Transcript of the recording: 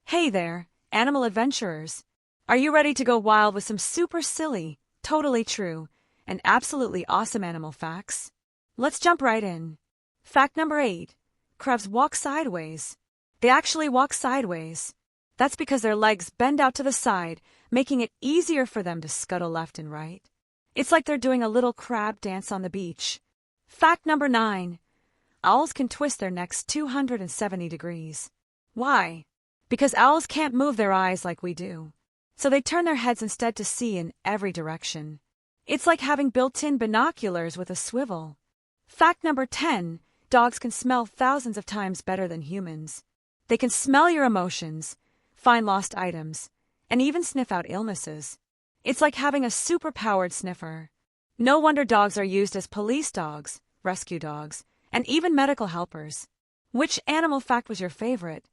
Hey there, animal adventurers. Are you ready to go wild with some super silly, totally true, and absolutely awesome animal facts? Let's jump right in. Fact number 8. Crabs walk sideways. They actually walk sideways. That's because their legs bend out to the side, making it easier for them to scuttle left and right. It's like they're doing a little crab dance on the beach. Fact number 9. Owls can twist their necks 270 degrees. Why? Because owls can't move their eyes like we do. So they turn their heads instead to see in every direction. It's like having built-in binoculars with a swivel. Fact number 10. Dogs can smell thousands of times better than humans. They can smell your emotions, find lost items, and even sniff out illnesses. It's like having a super-powered sniffer. No wonder dogs are used as police dogs, rescue dogs, and even medical helpers. Which animal fact was your favorite?